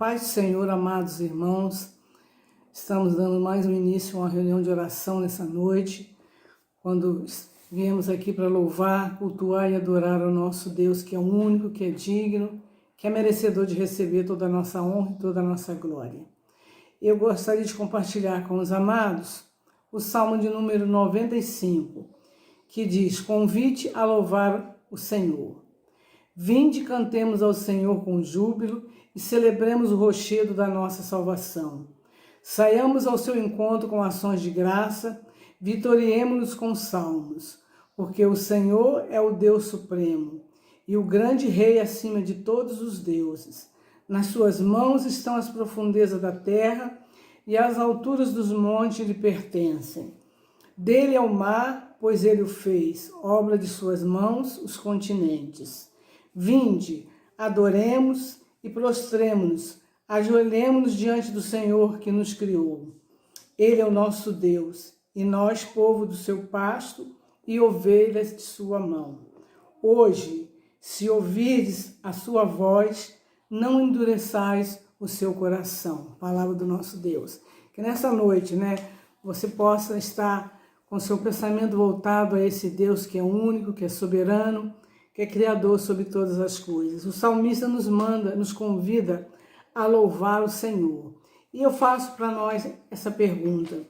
Paz do Senhor, amados irmãos, estamos dando mais um início a uma reunião de oração nessa noite, quando viemos aqui para louvar, cultuar e adorar o nosso Deus, que é o único, que é digno, que é merecedor de receber toda a nossa honra e toda a nossa glória. Eu gostaria de compartilhar com os amados o Salmo de número 95, que diz: convite a louvar o Senhor. Vinde, cantemos ao Senhor com júbilo e celebremos o rochedo da nossa salvação. Saiamos ao seu encontro com ações de graça, vitoriemo-nos com salmos, porque o Senhor é o Deus supremo e o grande Rei acima de todos os deuses. Nas suas mãos estão as profundezas da terra e as alturas dos montes lhe pertencem. Dele é o mar, pois ele o fez, obra de suas mãos, os continentes. Vinde, adoremos e prostremo-nos, ajoelhemo-nos diante do Senhor que nos criou. Ele é o nosso Deus, e nós, povo do seu pasto e ovelhas de sua mão. Hoje, se ouvirdes a sua voz, não endureçais o seu coração. Palavra do nosso Deus. Que nessa noite, você possa estar com seu pensamento voltado a esse Deus que é único, que é soberano, que é criador sobre todas as coisas. O salmista nos convida a louvar o Senhor. E eu faço para nós essa pergunta: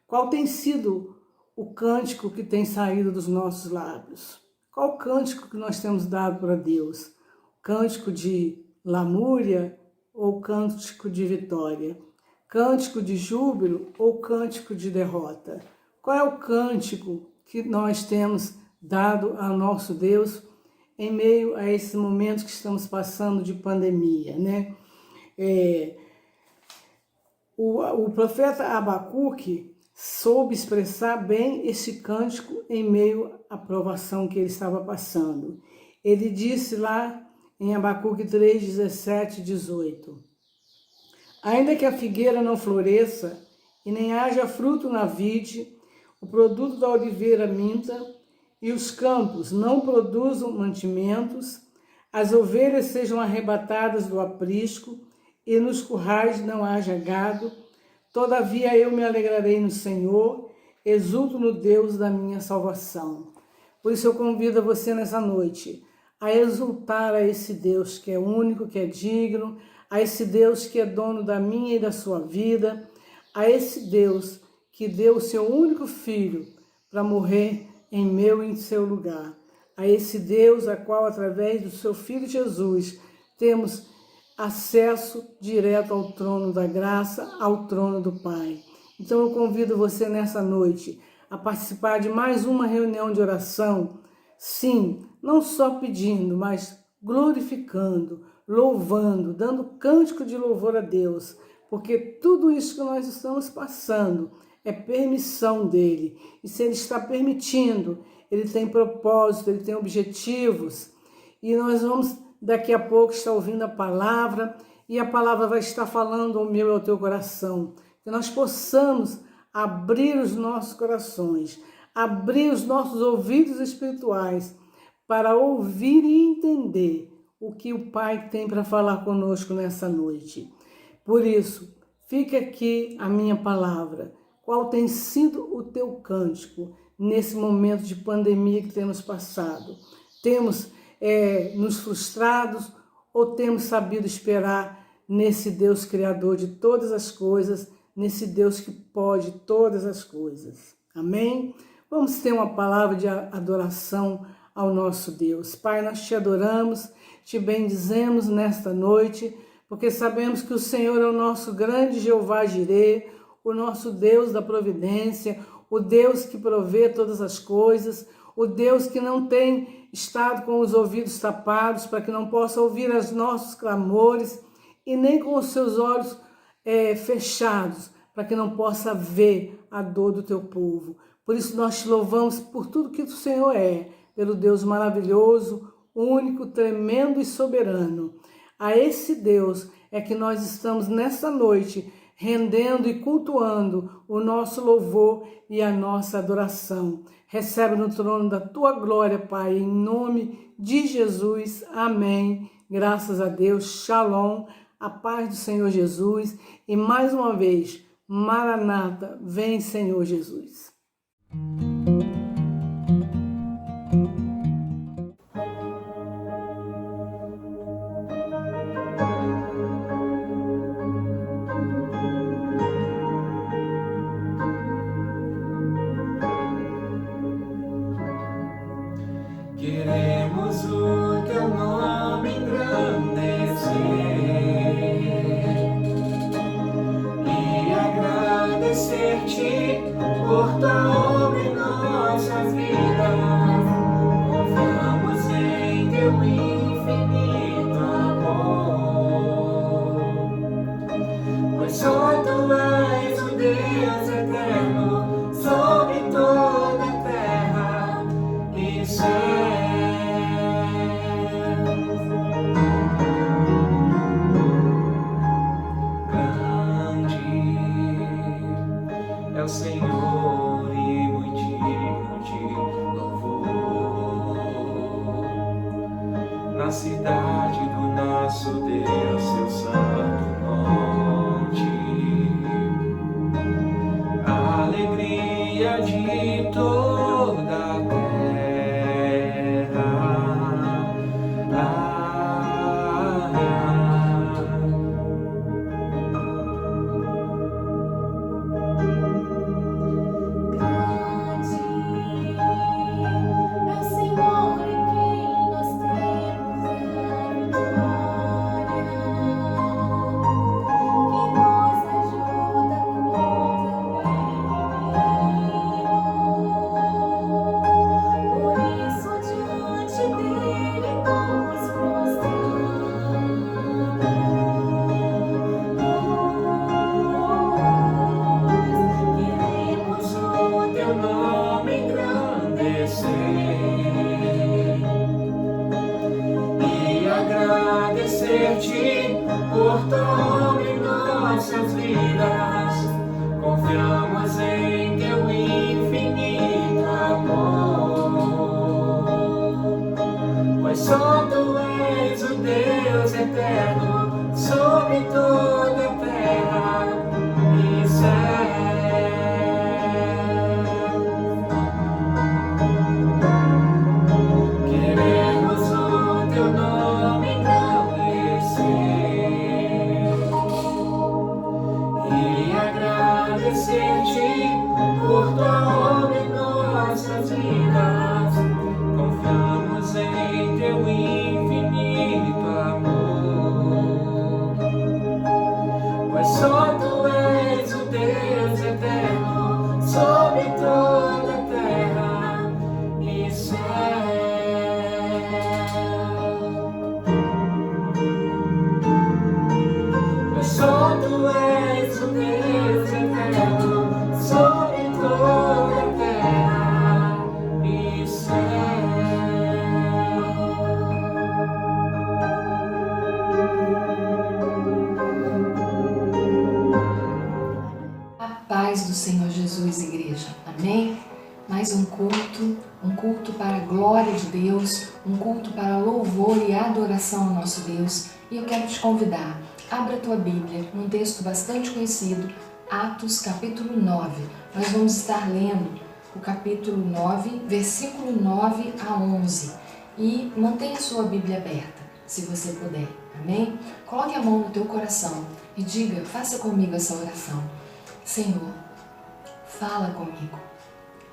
qual tem sido o cântico que tem saído dos nossos lábios? Qual o cântico que nós temos dado para Deus? Cântico de lamúria ou cântico de vitória? Cântico de júbilo ou cântico de derrota? Qual é o cântico que nós temos dado ao nosso Deus em meio a esses momentos que estamos passando de pandemia, O profeta Abacuque soube expressar bem esse cântico em meio à provação que ele estava passando. Ele disse lá em Abacuque 3, 17 e 18: ainda que a figueira não floresça e nem haja fruto na vide, o produto da oliveira minta, e os campos não produzam mantimentos, as ovelhas sejam arrebatadas do aprisco, e nos currais não haja gado, todavia eu me alegrarei no Senhor, exulto no Deus da minha salvação. Por isso eu convido você nessa noite a exultar a esse Deus que é único, que é digno, a esse Deus que é dono da minha e da sua vida, a esse Deus que deu o seu único filho para morrer em meu e em seu lugar. A esse Deus a qual, através do seu Filho Jesus, temos acesso direto ao trono da graça, ao trono do Pai. Então eu convido você nessa noite a participar de mais uma reunião de oração, sim, não só pedindo, mas glorificando, louvando, dando cântico de louvor a Deus, porque tudo isso que nós estamos passando é permissão dele. E se ele está permitindo, ele tem propósito, ele tem objetivos. E nós vamos, daqui a pouco, estar ouvindo a palavra, e a palavra vai estar falando ao meu e ao teu coração. Que nós possamos abrir os nossos corações, abrir os nossos ouvidos espirituais, para ouvir e entender o que o Pai tem para falar conosco nessa noite. Por isso, fica aqui a minha palavra. Qual tem sido o teu cântico nesse momento de pandemia que temos passado? Temos nos frustrados ou temos sabido esperar nesse Deus criador de todas as coisas, nesse Deus que pode todas as coisas? Amém? Vamos ter uma palavra de adoração ao nosso Deus. Pai, nós te adoramos, te bendizemos nesta noite, porque sabemos que o Senhor é o nosso grande Jeová Jirê, o nosso Deus da providência, o Deus que provê todas as coisas, o Deus que não tem estado com os ouvidos tapados para que não possa ouvir os nossos clamores e nem com os seus olhos fechados para que não possa ver a dor do teu povo. Por isso nós te louvamos por tudo que o Senhor é, pelo Deus maravilhoso, único, tremendo e soberano. A esse Deus é que nós estamos nessa noite rendendo e cultuando o nosso louvor e a nossa adoração. Recebe no trono da tua glória, Pai, em nome de Jesus. Amém. Graças a Deus. Shalom. a paz do Senhor Jesus e mais uma vez, Maranata, vem Senhor Jesus. Queremos o teu nome engrandecer e agradecer-te por tua obra em nossas vidas. Confiamos em teu infinito amor, pois só tu és o Deus eterno sobre toda a terra e céu. É o Senhor e muito digno de louvor. Na cidade do nosso Deus, seu santo monte, a alegria de toda a terra. E agradecer-te por tua obra em nossas vidas. Confiamos em teu infinito amor, pois só tu és o Deus eterno sobre toda a terra e céu. Por tua obra em nossas vidas, confiamos em teu infinito amor, pois só tu és o Deus eterno sobre toda a terra e céu. Pois só tu és o Deus eterno sobre toda a terra e céu. A paz do Senhor Jesus, igreja. Amém? Mais um culto para a glória de Deus, um culto para louvor e adoração ao nosso Deus. E eu quero te convidar, abra a tua Bíblia, num texto bastante conhecido, Atos capítulo 9. Nós vamos estar lendo o capítulo 9, versículo 9 a 11. E mantenha a sua Bíblia aberta, se você puder. Amém? Coloque a mão no teu coração e diga, faça comigo essa oração. Senhor, fala comigo.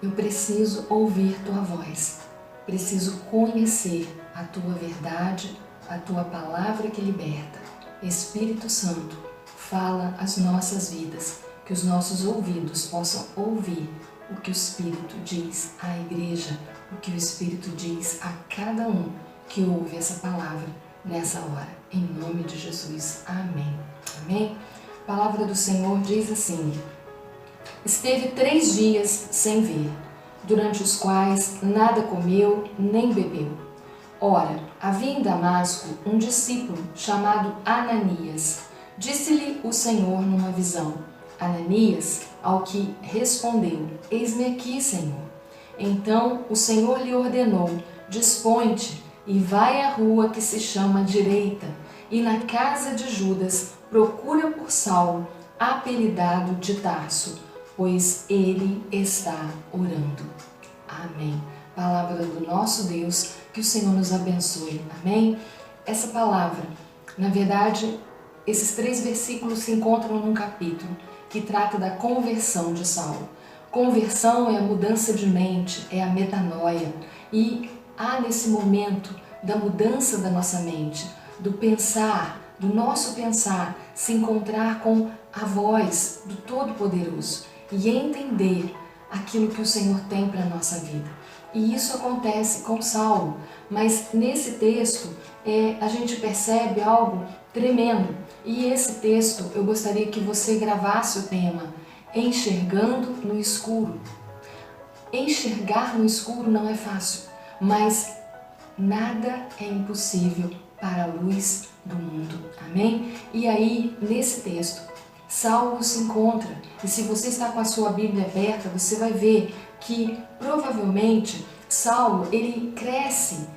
Eu preciso ouvir tua voz. Preciso conhecer a tua verdade, a tua palavra que liberta. Espírito Santo, fala as nossas vidas, que os nossos ouvidos possam ouvir o que o Espírito diz à igreja, o que o Espírito diz a cada um que ouve essa palavra nessa hora. Em nome de Jesus. Amém. Amém? A palavra do Senhor diz assim: esteve 3 dias sem ver, durante os quais nada comeu nem bebeu. Ora, havia em Damasco um discípulo chamado Ananias. Disse-lhe o Senhor numa visão: Ananias, ao que respondeu: eis-me aqui, Senhor. Então o Senhor lhe ordenou: dispõe-te e vai à rua que se chama Direita, e na casa de Judas procura por Saulo, apelidado de Tarso, pois ele está orando. Amém. Palavra do nosso Deus, que o Senhor nos abençoe. Amém? Essa palavra, na verdade, esses 3 versículos se encontram num capítulo que trata da conversão de Saulo. Conversão é a mudança de mente, é a metanoia. E há nesse momento da mudança da nossa mente, do pensar, do nosso pensar, se encontrar com a voz do Todo-Poderoso e entender aquilo que o Senhor tem para a nossa vida. E isso acontece com Saulo, mas nesse texto a gente percebe algo tremendo. E esse texto eu gostaria que você gravasse o tema: enxergando no escuro. Enxergar no escuro não é fácil, mas nada é impossível para a luz do mundo. Amém? E aí, nesse texto, Saulo se encontra, e se você está com a sua Bíblia aberta, você vai ver que provavelmente Saulo, ele cresce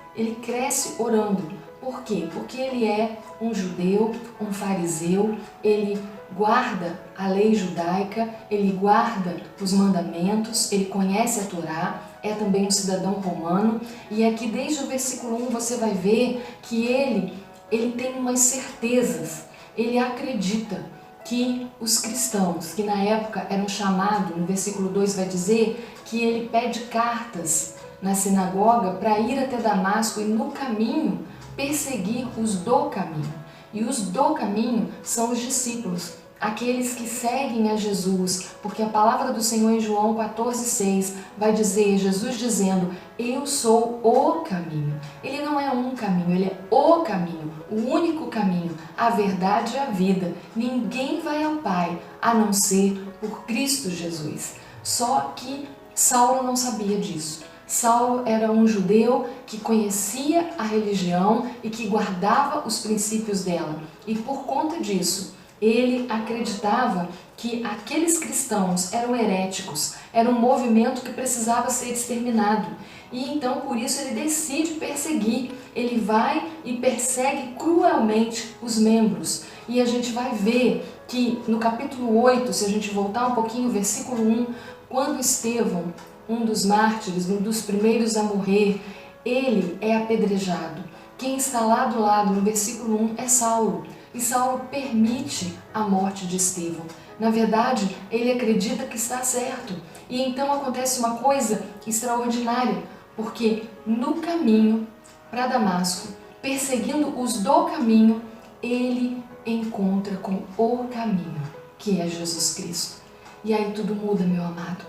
orando. Por quê? Porque ele é um judeu, um fariseu, ele guarda a lei judaica, ele guarda os mandamentos, ele conhece a Torá, é também um cidadão romano, e aqui desde o versículo 1 você vai ver que ele tem umas certezas, ele acredita que os cristãos, que na época eram chamados, no versículo 2 vai dizer que ele pede cartas na sinagoga para ir até Damasco e no caminho perseguir os do caminho. E os do caminho são os discípulos, aqueles que seguem a Jesus, porque a palavra do Senhor em João 14,6 vai dizer, Jesus dizendo, eu sou o caminho. Ele não é um caminho, ele é o caminho, o único caminho, a verdade e a vida. Ninguém vai ao Pai a não ser por Cristo Jesus. Só que Saulo não sabia disso. Saulo era um judeu que conhecia a religião e que guardava os princípios dela. E por conta disso, ele acreditava que aqueles cristãos eram heréticos, era um movimento que precisava ser exterminado. E então, por isso, ele decide perseguir. Ele vai e persegue cruelmente os membros. E a gente vai ver que no capítulo 8, se a gente voltar um pouquinho, versículo 1, quando Estevão, um dos mártires, um dos primeiros a morrer, ele é apedrejado. Quem está lá do lado, no versículo 1, é Saulo. E Saulo permite a morte de Estevão. Na verdade, ele acredita que está certo. E então acontece uma coisa extraordinária, porque no caminho para Damasco, perseguindo os do caminho, ele encontra com o caminho, que é Jesus Cristo. E aí tudo muda, meu amado.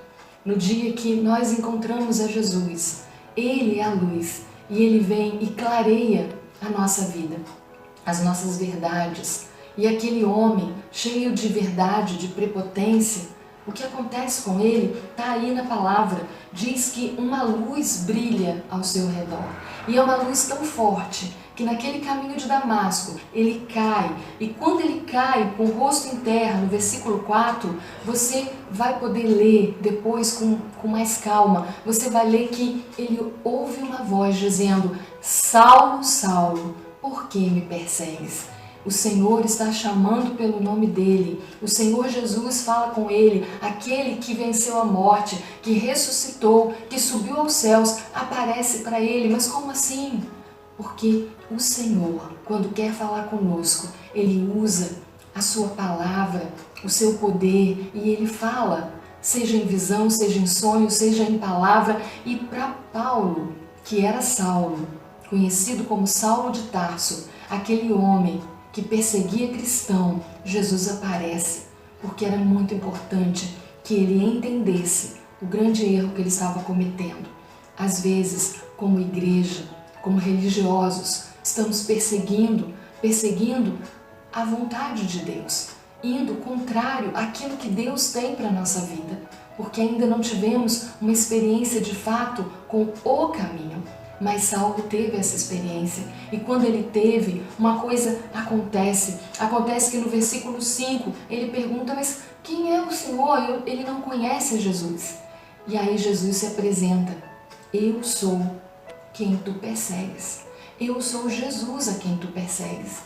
No dia que nós encontramos a Jesus, Ele é a luz e Ele vem e clareia a nossa vida, as nossas verdades. E aquele homem cheio de verdade, de prepotência, o que acontece com ele está aí na palavra. Diz que uma luz brilha ao seu redor. E é uma luz tão forte que naquele caminho de Damasco ele cai. E quando ele cai com o rosto em terra, no versículo 4, você vai poder ler depois com mais calma. Você vai ler que ele ouve uma voz dizendo: Saulo, Saulo, por que me persegues? O Senhor está chamando pelo nome dele. O Senhor Jesus fala com ele, aquele que venceu a morte, que ressuscitou, que subiu aos céus, aparece para ele. Mas como assim? Porque o Senhor, quando quer falar conosco, ele usa a sua palavra, o seu poder, e ele fala, seja em visão, seja em sonho, seja em palavra. E para Paulo, que era Saulo, conhecido como Saulo de Tarso, aquele homem que perseguia cristão, Jesus aparece, porque era muito importante que ele entendesse o grande erro que ele estava cometendo. Às vezes, como igreja, como religiosos, estamos perseguindo a vontade de Deus, indo contrário àquilo que Deus tem para a nossa vida, porque ainda não tivemos uma experiência de fato com o caminho. Mas Saulo teve essa experiência, e quando ele teve, uma coisa acontece que no versículo 5 ele pergunta: mas quem é o Senhor? Ele não conhece Jesus. E aí Jesus se apresenta: eu sou quem tu persegues, eu sou Jesus a quem tu persegues.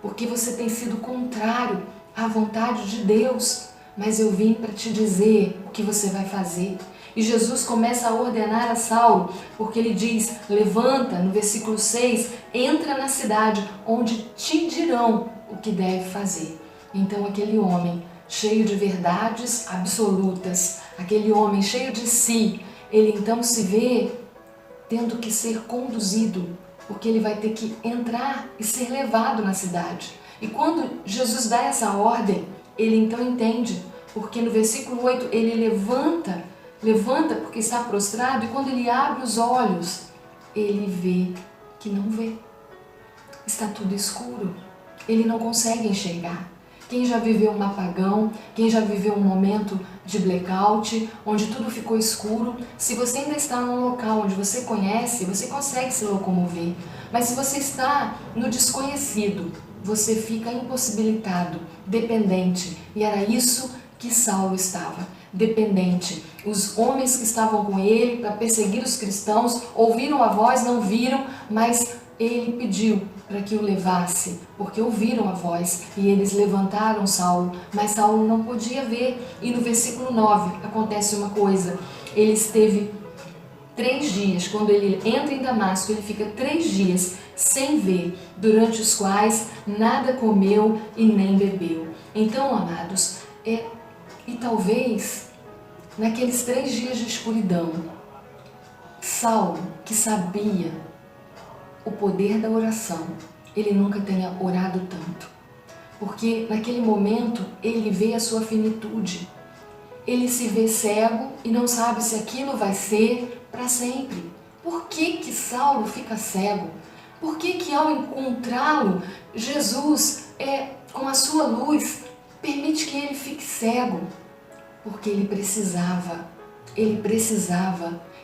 porque você tem sido contrário à vontade de Deus, mas eu vim para te dizer o que você vai fazer. E Jesus começa a ordenar a Saulo, porque ele diz, levanta, no versículo 6, entra na cidade, onde te dirão o que deve fazer. Então aquele homem, cheio de verdades absolutas, aquele homem cheio de si, ele então se vê tendo que ser conduzido, porque ele vai ter que entrar e ser levado na cidade. E quando Jesus dá essa ordem, ele então entende, porque no versículo 8 ele levanta porque está prostrado, e quando ele abre os olhos, ele vê que não vê. Está tudo escuro, ele não consegue enxergar. Quem já viveu um apagão, quem já viveu um momento de blackout, onde tudo ficou escuro, se você ainda está num local onde você conhece, você consegue se locomover. Mas se você está no desconhecido, você fica impossibilitado, dependente. E era isso que Saulo estava, dependente. Os homens que estavam com ele para perseguir os cristãos ouviram a voz, não viram, mas ele pediu para que o levasse, porque ouviram a voz e eles levantaram Saulo, mas Saulo não podia ver. E no versículo 9 acontece uma coisa, ele esteve 3 dias, quando ele entra em Damasco, ele fica 3 dias sem ver, durante os quais nada comeu e nem bebeu. Então, amados, e talvez naqueles 3 dias de escuridão, Saulo, que sabia o poder da oração, ele nunca tenha orado tanto, porque naquele momento ele vê a sua finitude, ele se vê cego e não sabe se aquilo vai ser para sempre. Por que que Saulo fica cego? Por que que ao encontrá-lo, Jesus, com a sua luz, permite que ele fique cego? Porque ele precisava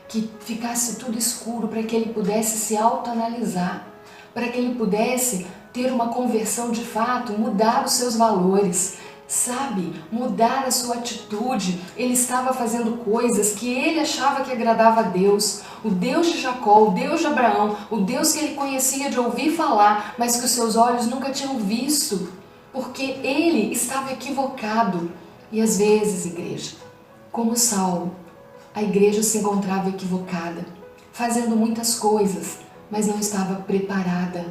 que ficasse tudo escuro para que ele pudesse se autoanalisar, para que ele pudesse ter uma conversão de fato, mudar os seus valores, sabe? Mudar a sua atitude. Ele estava fazendo coisas que ele achava que agradava a Deus, o Deus de Jacó, o Deus de Abraão, o Deus que ele conhecia de ouvir falar, mas que os seus olhos nunca tinham visto, porque ele estava equivocado. E às vezes, igreja, como Saulo, a igreja se encontrava equivocada, fazendo muitas coisas, mas não estava preparada.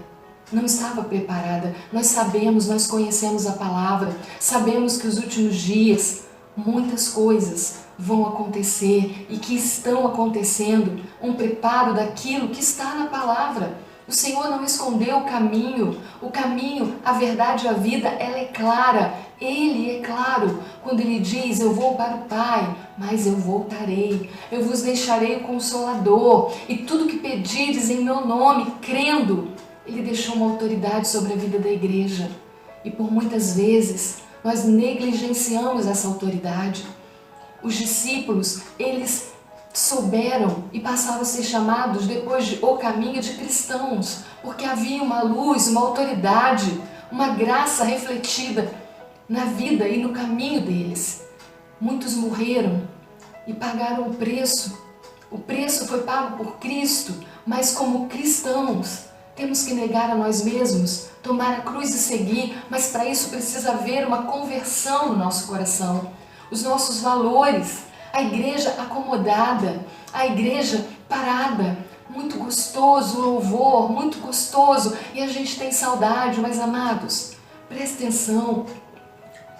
Não estava preparada. Nós sabemos, nós conhecemos a palavra, sabemos que os últimos dias muitas coisas vão acontecer e que estão acontecendo, um preparo daquilo que está na palavra. O Senhor não escondeu o caminho, a verdade e a vida, ela é clara. Ele é claro quando ele diz, eu vou para o Pai, mas eu voltarei, eu vos deixarei o Consolador, e tudo que pedires em meu nome, crendo, ele deixou uma autoridade sobre a vida da igreja. E por muitas vezes nós negligenciamos essa autoridade. Os discípulos, eles souberam e passaram a ser chamados depois de o caminho de cristãos, porque havia uma luz, uma autoridade, uma graça refletida na vida e no caminho deles. Muitos morreram e pagaram o preço. O preço foi pago por Cristo, mas como cristãos temos que negar a nós mesmos, tomar a cruz e seguir, mas para isso precisa haver uma conversão no nosso coração. Os nossos valores, a igreja acomodada, a igreja parada, muito gostoso o louvor, muito gostoso, e a gente tem saudade, mas amados, presta atenção.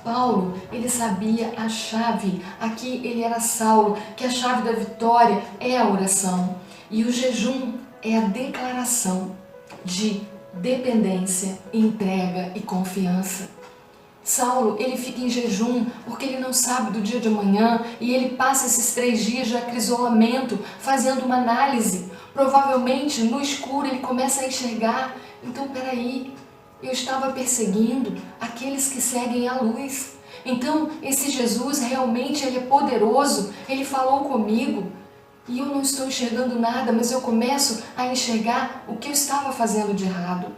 Paulo, ele sabia a chave, aqui ele era Saulo, que a chave da vitória é a oração, e o jejum é a declaração de dependência, entrega e confiança. Saulo, ele fica em jejum porque ele não sabe do dia de amanhã e ele passa esses 3 dias de acrisolamento, fazendo uma análise. Provavelmente no escuro ele começa a enxergar, então peraí, eu estava perseguindo aqueles que seguem a luz. Então esse Jesus realmente ele é poderoso, ele falou comigo e eu não estou enxergando nada, mas eu começo a enxergar o que eu estava fazendo de errado.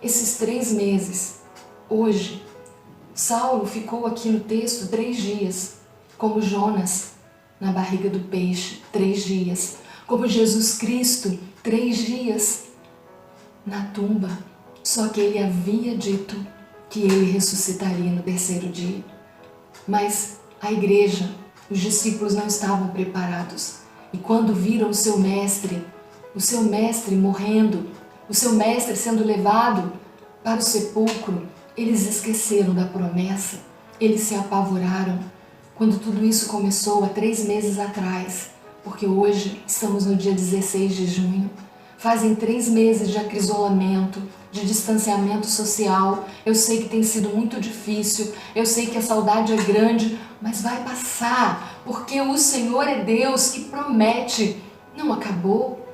Esses 3 meses, hoje, Saulo ficou aqui no texto 3 dias, como Jonas na barriga do peixe, 3 dias, como Jesus Cristo, 3 dias na tumba, Só que ele havia dito que ele ressuscitaria no terceiro dia. Mas a igreja, os discípulos não estavam preparados. E quando viram o seu mestre morrendo, o seu mestre sendo levado para o sepulcro, eles esqueceram da promessa, eles se apavoraram. Quando tudo isso começou há 3 meses atrás, porque hoje estamos no dia 16 de junho, fazem 3 meses de acrisolamento, de distanciamento social. Eu sei que tem sido muito difícil, eu sei que a saudade é grande, mas vai passar, porque o Senhor é Deus que promete. Não acabou.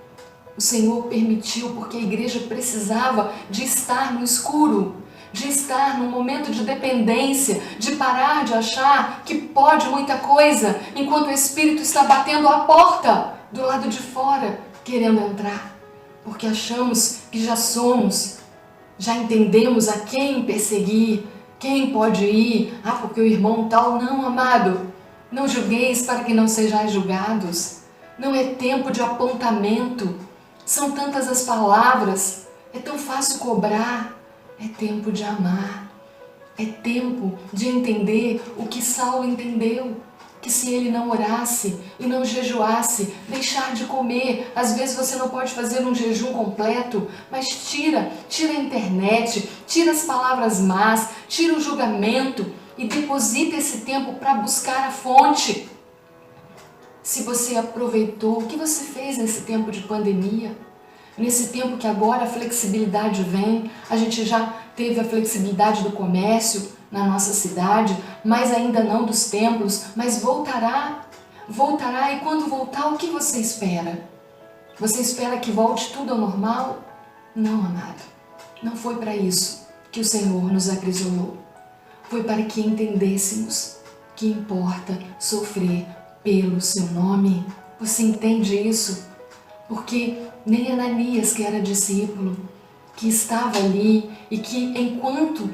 O Senhor permitiu porque a igreja precisava de estar no escuro, de estar num momento de dependência, de parar de achar que pode muita coisa, enquanto o Espírito está batendo a porta do lado de fora, querendo entrar. Porque achamos que já entendemos a quem perseguir, quem pode ir, porque o irmão tal. Não, amado, não julgueis para que não sejais julgados. Não é tempo de apontamento, são tantas as palavras, é tão fácil cobrar. É tempo de amar, é tempo de entender o que Saulo entendeu, que se ele não orasse e não jejuasse, deixar de comer. Às vezes você não pode fazer um jejum completo, mas tira a internet, tira as palavras más, tira o julgamento e deposita esse tempo para buscar a fonte. Se você aproveitou, o que você fez nesse tempo de pandemia? Nesse tempo que agora a flexibilidade vem, a gente já teve a flexibilidade do comércio na nossa cidade, mas ainda não dos templos, mas voltará, e quando voltar, o que você espera? Você espera que volte tudo ao normal? Não, amado, não foi para isso que o Senhor nos acrisolou. Foi para que entendêssemos que importa sofrer pelo seu nome. Você entende isso? Porque nem Ananias, que era discípulo, que estava ali e que enquanto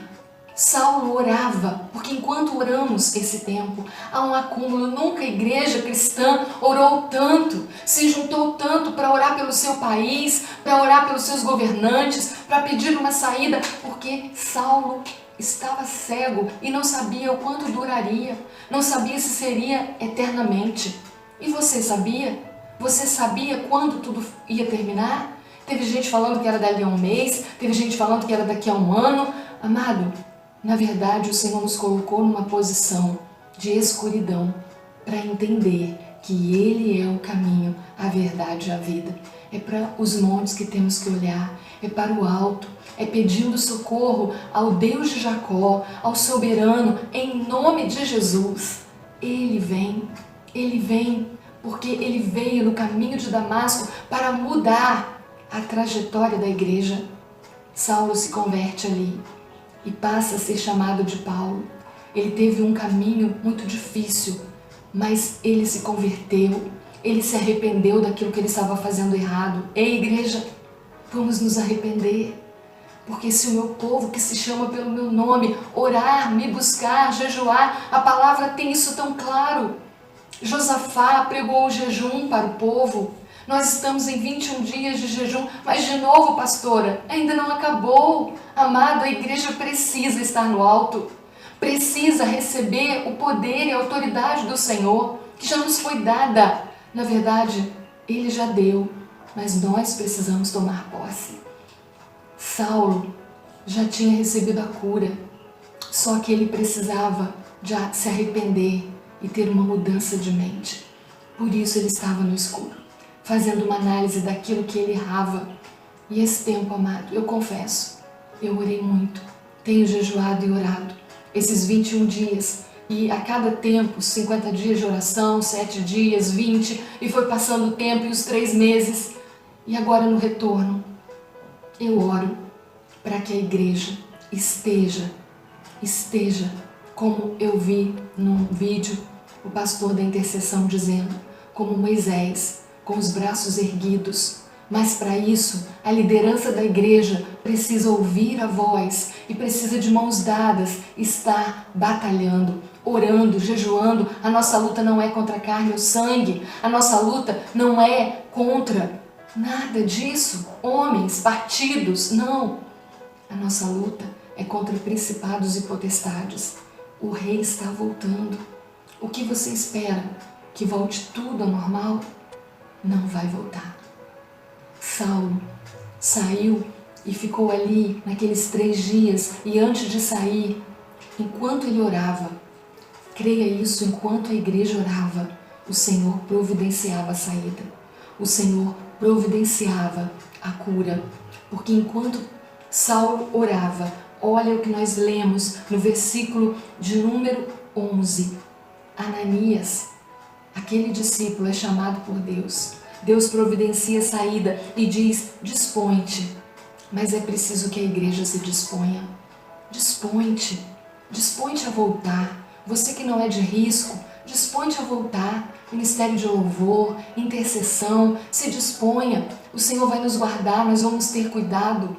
Saulo orava, porque enquanto oramos esse tempo, há um acúmulo. Nunca a igreja cristã orou tanto, se juntou tanto para orar pelo seu país, para orar pelos seus governantes, para pedir uma saída, porque Saulo estava cego e não sabia o quanto duraria, não sabia se seria eternamente. E você sabia? Você sabia quando tudo ia terminar? Teve gente falando que era dali a um mês, teve gente falando que era daqui a um ano. Amado, na verdade o Senhor nos colocou numa posição de escuridão para entender que Ele é o caminho, a verdade e a vida. É para os montes que temos que olhar, é para o alto, é pedindo socorro ao Deus de Jacó, ao soberano, em nome de Jesus. Ele vem, porque Ele veio no caminho de Damasco para mudar a trajetória da igreja. Saulo se converte ali e passa a ser chamado de Paulo. Ele teve um caminho muito difícil, mas ele se converteu, ele se arrependeu daquilo que ele estava fazendo errado. Ei, igreja, vamos nos arrepender, porque se o meu povo que se chama pelo meu nome orar, me buscar, jejuar, a palavra tem isso tão claro. Josafá pregou o jejum para o povo. Nós estamos em 21 dias de jejum, mas de novo, pastora, ainda não acabou. Amado, a igreja precisa estar no alto, precisa receber o poder e a autoridade do Senhor, que já nos foi dada. Na verdade, Ele já deu, mas nós precisamos tomar posse. Saulo já tinha recebido a cura, só que ele precisava já se arrepender e ter uma mudança de mente. Por isso ele estava no escuro, fazendo uma análise daquilo que ele errava. E esse tempo, amado, eu confesso, eu orei muito, tenho jejuado e orado esses 21 dias, e a cada tempo, 50 dias de oração, 7 dias, 20, e foi passando o tempo e os 3 meses, e agora no retorno, eu oro para que a igreja esteja como eu vi num vídeo o pastor da intercessão dizendo, como Moisés, com os braços erguidos. Mas para isso, a liderança da igreja precisa ouvir a voz e precisa de mãos dadas estar batalhando, orando, jejuando. A nossa luta não é contra a carne ou sangue, a nossa luta não é contra nada disso, homens, partidos, não. A nossa luta é contra principados e potestades. O rei está voltando. O que você espera? Que volte tudo ao normal? Não vai voltar. Saulo saiu e ficou ali naqueles 3 dias, e antes de sair, enquanto ele orava, creia isso, enquanto a igreja orava, o Senhor providenciava a saída. O Senhor providenciava a cura. Porque enquanto Saulo orava, olha o que nós lemos no versículo de número 11. Ananias, aquele discípulo, é chamado por Deus. Deus providencia a saída e diz: dispõe-te. Mas é preciso que a igreja se disponha. Dispõe-te. Dispõe-te a voltar. Você que não é de risco, dispõe-te a voltar. Ministério de louvor, intercessão, se disponha. O Senhor vai nos guardar, nós vamos ter cuidado.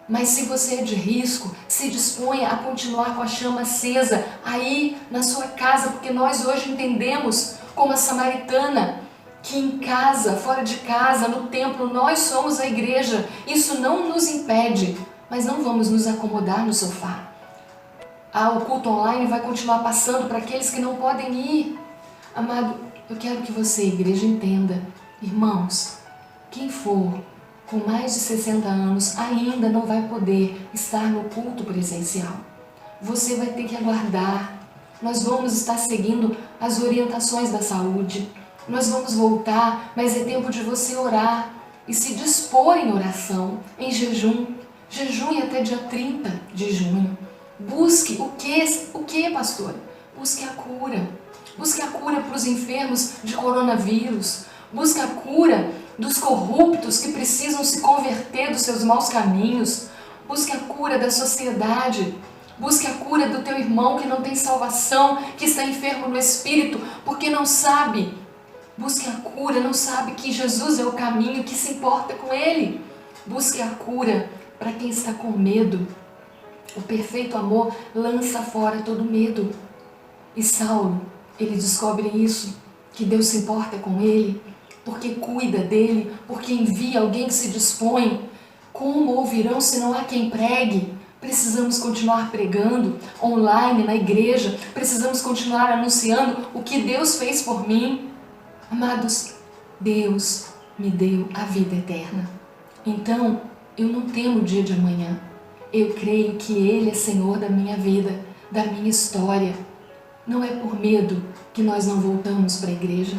Mas se você é de risco, se disponha a continuar com a chama acesa aí na sua casa, porque nós hoje entendemos, como a samaritana, que em casa, fora de casa, no templo, nós somos a igreja. Isso não nos impede, mas não vamos nos acomodar no sofá. O culto online vai continuar passando para aqueles que não podem ir. Amado, eu quero que você, igreja, entenda. Irmãos, quem for com mais de 60 anos ainda não vai poder estar no culto presencial. Você vai ter que aguardar. Nós vamos estar seguindo as orientações da saúde. Nós vamos voltar, mas é tempo de você orar e se dispor em oração, em jejum. Jejum até dia 30 de junho. Busque o que, pastora? Busque a cura. Busque a cura para os enfermos de coronavírus. Busque a cura dos corruptos que precisam se converter dos seus maus caminhos. Busque a cura da sociedade. Busque a cura do teu irmão que não tem salvação, que está enfermo no espírito, porque não sabe. Busque a cura, não sabe que Jesus é o caminho, que se importa com ele. Busque a cura para quem está com medo. O perfeito amor lança fora todo medo. E Saulo, ele descobre isso, que Deus se importa com ele, porque cuida dele, porque envia alguém que se dispõe. Como ouvirão se não há quem pregue? Precisamos continuar pregando online, na igreja. Precisamos continuar anunciando o que Deus fez por mim. Amados, Deus me deu a vida eterna. Então, eu não temo o dia de amanhã. Eu creio que Ele é Senhor da minha vida, da minha história. Não é por medo que nós não voltamos para a igreja,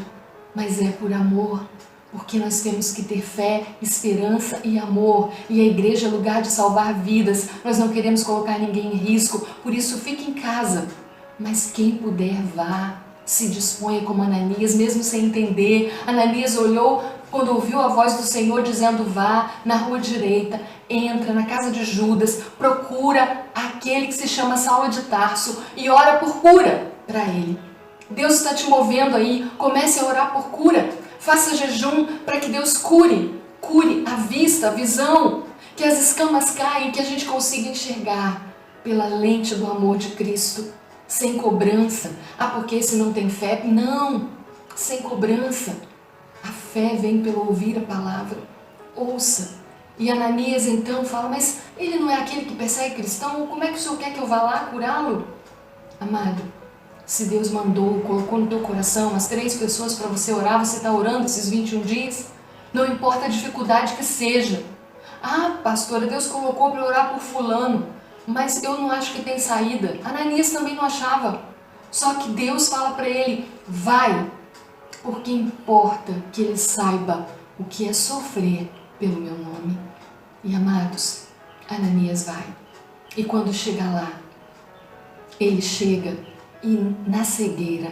mas é por amor, porque nós temos que ter fé, esperança e amor. E a igreja é lugar de salvar vidas. Nós não queremos colocar ninguém em risco, por isso fique em casa. Mas quem puder, vá, se disponha como Ananias, mesmo sem entender. Ananias olhou quando ouviu a voz do Senhor dizendo: vá na rua direita, entra na casa de Judas, procura aquele que se chama Saulo de Tarso e ora por cura para ele. Deus está te movendo aí, comece a orar por cura, faça jejum para que Deus cure a vista, a visão, que as escamas caem, que a gente consiga enxergar pela lente do amor de Cristo, sem cobrança. Porque se não tem fé? Não, sem cobrança. A fé vem pelo ouvir a palavra. Ouça. E Ananias então fala: mas ele não é aquele que persegue cristão? Como é que o Senhor quer que eu vá lá curá-lo? Amado, se Deus mandou, colocou no teu coração as 3 pessoas para você orar, você está orando esses 21 dias? Não importa a dificuldade que seja. Pastora, Deus colocou para orar por fulano, mas eu não acho que tem saída. Ananias também não achava. Só que Deus fala para ele: vai, porque importa que ele saiba o que é sofrer pelo meu nome. E amados, Ananias vai. E quando chega lá, ele chega e na cegueira,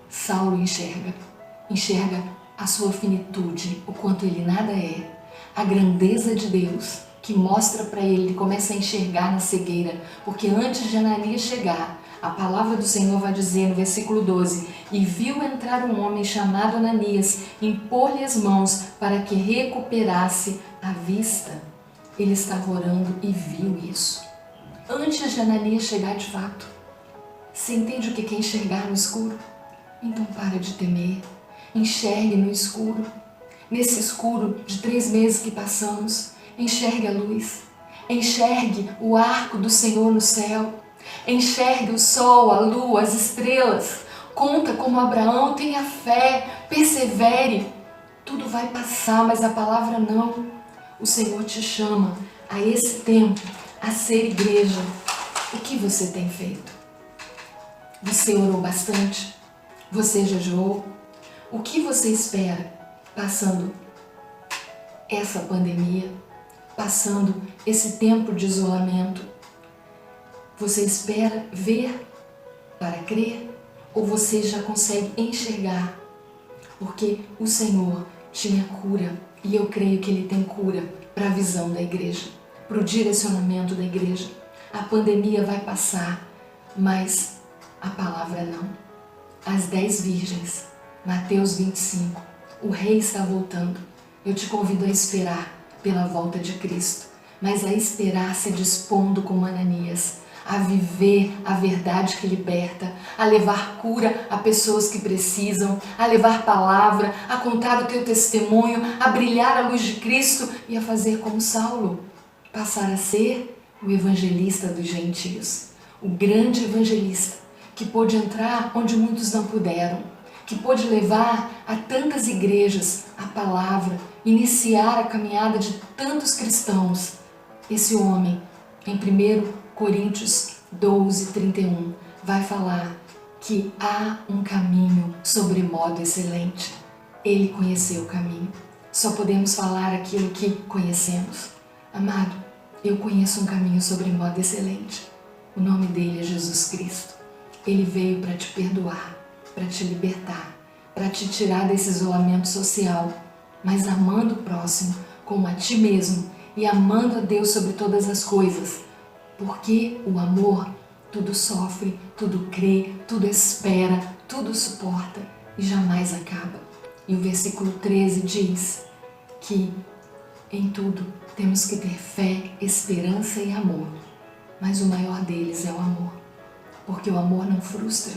Saulo enxerga a sua finitude, o quanto ele nada é, a grandeza de Deus que mostra para ele começa a enxergar na cegueira, porque antes de Ananias chegar, a palavra do Senhor vai dizer no versículo 12: e viu entrar um homem chamado Ananias, impor-lhe as mãos para que recuperasse a vista. Ele estava orando e viu isso. Antes de Ananias chegar de fato. Você entende o que é enxergar no escuro? Então para de temer. Enxergue no escuro. Nesse escuro de 3 meses que passamos, enxergue a luz. Enxergue o arco do Senhor no céu. Enxergue o sol, a lua, as estrelas. Conta como Abraão, tenha fé, persevere. Tudo vai passar, mas a palavra não. O Senhor te chama a esse tempo, a ser igreja. O que você tem feito? Você orou bastante? Você jejuou? O que você espera passando essa pandemia, passando esse tempo de isolamento? Você espera ver para crer? Ou você já consegue enxergar? Porque o Senhor tinha cura, e eu creio que Ele tem cura para a visão da igreja, para o direcionamento da igreja. A pandemia vai passar, mas a palavra não. As 10 virgens, Mateus 25, o Rei está voltando. Eu te convido a esperar pela volta de Cristo, mas a esperar se dispondo como Ananias, a viver a verdade que liberta, a levar cura a pessoas que precisam, a levar palavra, a contar o teu testemunho, a brilhar a luz de Cristo e a fazer como Saulo, passar a ser o evangelista dos gentios, o grande evangelista que pôde entrar onde muitos não puderam, que pôde levar a tantas igrejas a palavra, iniciar a caminhada de tantos cristãos. Esse homem, em 1 Coríntios 12, 31, vai falar que há um caminho sobremodo excelente. Ele conheceu o caminho. Só podemos falar aquilo que conhecemos. Amado, eu conheço um caminho sobremodo excelente. O nome dele é Jesus Cristo. Ele veio para te perdoar, para te libertar, para te tirar desse isolamento social, mas amando o próximo como a ti mesmo e amando a Deus sobre todas as coisas. Porque o amor tudo sofre, tudo crê, tudo espera, tudo suporta e jamais acaba. E o versículo 13 diz que em tudo temos que ter fé, esperança e amor, mas o maior deles é o amor, porque o amor não frustra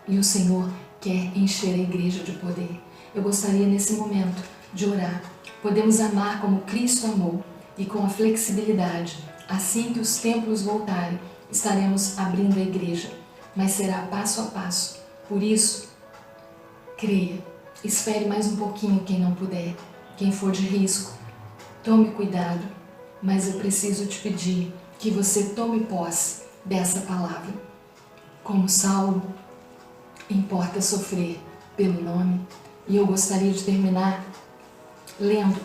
e o Senhor quer encher a igreja de poder. Eu gostaria nesse momento de orar. Podemos amar como Cristo amou e com a flexibilidade. Assim que os templos voltarem, estaremos abrindo a igreja, mas será passo a passo. Por isso, creia, espere mais um pouquinho quem não puder, quem for de risco, tome cuidado, mas eu preciso te pedir que você tome posse dessa palavra. Como Saulo, importa sofrer pelo nome, e eu gostaria de terminar lendo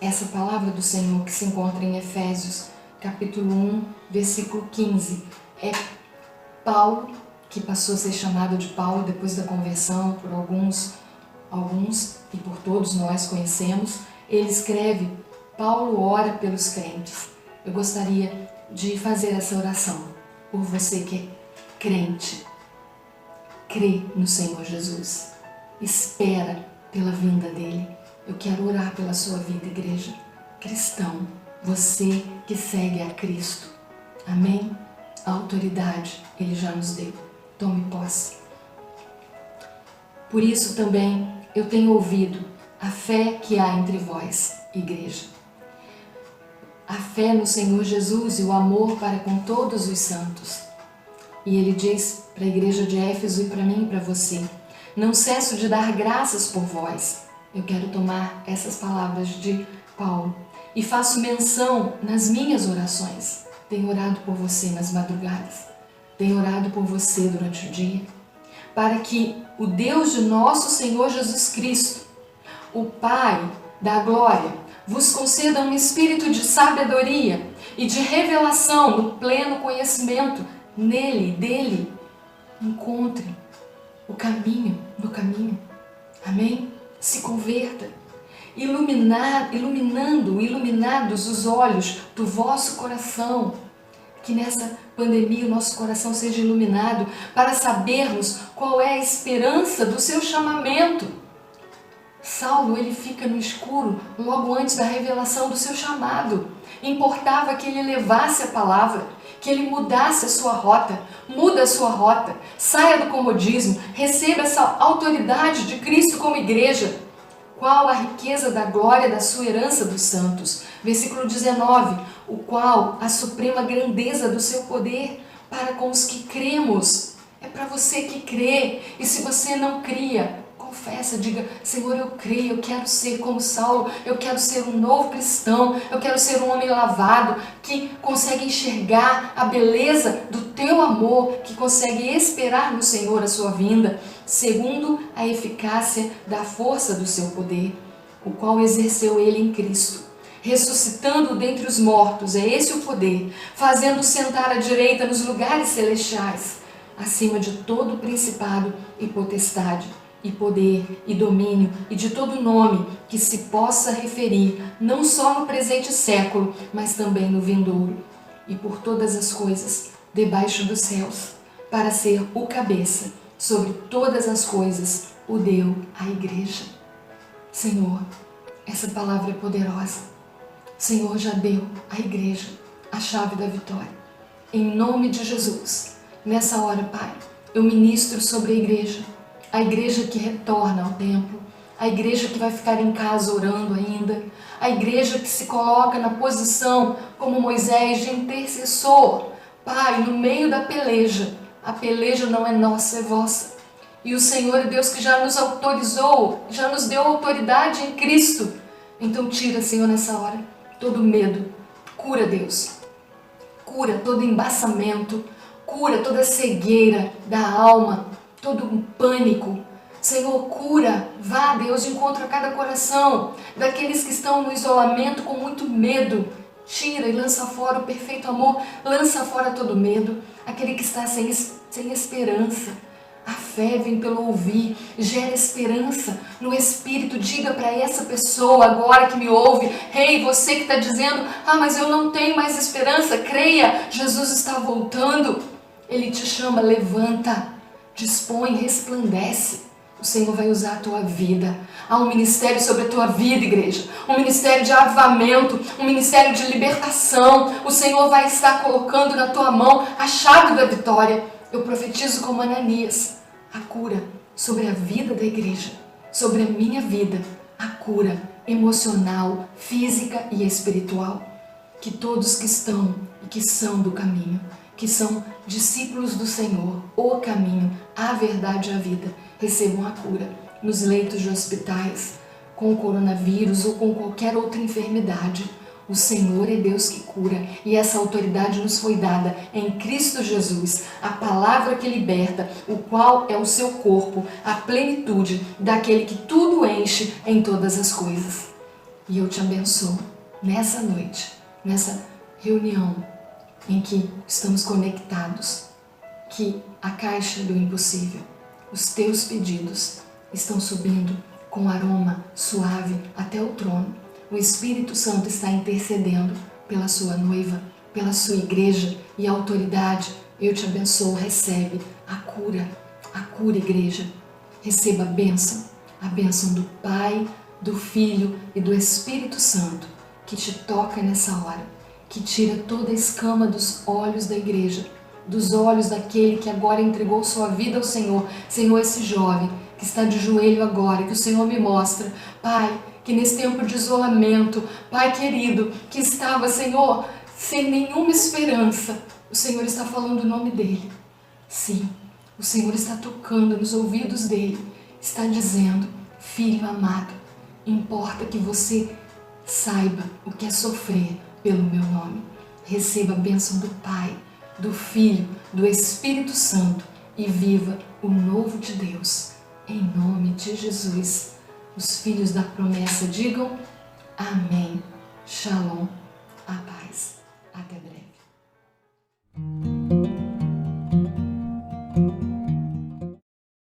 essa palavra do Senhor que se encontra em Efésios, capítulo 1, versículo 15. É Paulo, que passou a ser chamado de Paulo depois da conversão, por alguns e por todos nós conhecemos. Ele escreve: Paulo ora pelos crentes. Eu gostaria de fazer essa oração por você que é crente. Crê no Senhor Jesus. Espera pela vinda dele. Eu quero orar pela sua vida, igreja. Cristão, você que segue a Cristo. Amém? A autoridade Ele já nos deu. Tome posse. Por isso também eu tenho ouvido a fé que há entre vós, igreja. A fé no Senhor Jesus e o amor para com todos os santos. E Ele diz para a igreja de Éfeso e para mim e para você: não cesso de dar graças por vós. Eu quero tomar essas palavras de Paulo e faço menção nas minhas orações. Tenho orado por você nas madrugadas, tenho orado por você durante o dia, para que o Deus de nosso Senhor Jesus Cristo, o Pai da glória, vos conceda um espírito de sabedoria e de revelação no pleno conhecimento nele, dele. Encontre o caminho, no caminho. Amém? Se converta. Iluminados os olhos do vosso coração. Que nessa pandemia o nosso coração seja iluminado para sabermos qual é a esperança do seu chamamento. Saulo, ele fica no escuro logo antes da revelação do seu chamado. Importava que ele levasse a palavra, que ele mudasse a sua rota. Muda a sua rota, saia do comodismo, receba essa autoridade de Cristo como igreja. qual a riqueza da glória da sua herança dos santos. Versículo 19, o qual a suprema grandeza do seu poder para com os que cremos. É para você que crê. E se você não cria, confessa, diga: Senhor, eu creio, eu quero ser como Saulo, eu quero ser um novo cristão, eu quero ser um homem lavado, que consegue enxergar a beleza do teu amor, que consegue esperar no Senhor a sua vinda, segundo a eficácia da força do seu poder, o qual exerceu ele em Cristo, ressuscitando dentre os mortos, é esse o poder, fazendo sentar à direita nos lugares celestiais, acima de todo principado e potestade, e poder, e domínio, e de todo nome que se possa referir, não só no presente século, mas também no vindouro, e por todas as coisas debaixo dos céus, para ser o cabeça sobre todas as coisas, o deu à igreja. Senhor, essa palavra é poderosa. Senhor já deu à igreja a chave da vitória. Em nome de Jesus, nessa hora, Pai, eu ministro sobre a igreja que retorna ao templo, a igreja que vai ficar em casa orando ainda, a igreja que se coloca na posição como Moisés de intercessor. Pai, no meio da peleja, a peleja não é nossa, é vossa. E o Senhor é Deus que já nos autorizou, já nos deu autoridade em Cristo. Então tira, Senhor, nessa hora, todo medo. Cura, Deus. Cura todo embaçamento, cura toda cegueira da alma, todo um pânico. Senhor, cura, vá, Deus, de encontro a cada coração, daqueles que estão no isolamento com muito medo. Tira e lança fora o perfeito amor, lança fora todo medo, aquele que está sem esperança. A fé vem pelo ouvir, gera esperança no Espírito. Diga para essa pessoa agora que me ouve: ei, você que está dizendo: ah, mas eu não tenho mais esperança, creia, Jesus está voltando. Ele te chama, levanta, dispõe, resplandece. O Senhor vai usar a tua vida. Há um ministério sobre a tua vida, igreja. Um ministério de avivamento, um ministério de libertação. O Senhor vai estar colocando na tua mão a chave da vitória. Eu profetizo como Ananias a cura sobre a vida da igreja, sobre a minha vida, a cura emocional, física e espiritual. Que todos que estão e que são do caminho, que são discípulos do Senhor, o caminho, a verdade e a vida, recebam a cura nos leitos de hospitais, com o coronavírus ou com qualquer outra enfermidade. O Senhor é Deus que cura e essa autoridade nos foi dada em Cristo Jesus, a palavra que liberta, o qual é o seu corpo, a plenitude daquele que tudo enche em todas as coisas. E eu te abençoo nessa noite, nessa reunião em que estamos conectados, que a caixa do impossível, os teus pedidos estão subindo com aroma suave até o trono. O Espírito Santo está intercedendo pela sua noiva, pela sua igreja, e a autoridade, eu te abençoo, recebe a cura, igreja. Receba a bênção do Pai, do Filho e do Espírito Santo, que te toca nessa hora, que tira toda a escama dos olhos da igreja, dos olhos daquele que agora entregou sua vida ao Senhor. Senhor, esse jovem que está de joelho agora, que o Senhor me mostra, Pai, que nesse tempo de isolamento, Pai querido, que estava, Senhor, sem nenhuma esperança, o Senhor está falando o nome dele. Sim, o Senhor está tocando nos ouvidos dele, está dizendo: filho amado, importa que você saiba o que é sofrer pelo meu nome. Receba a bênção do Pai, do Filho, do Espírito Santo e viva o novo de Deus. Em nome de Jesus. Os filhos da promessa digam amém. Shalom. A paz. Até breve.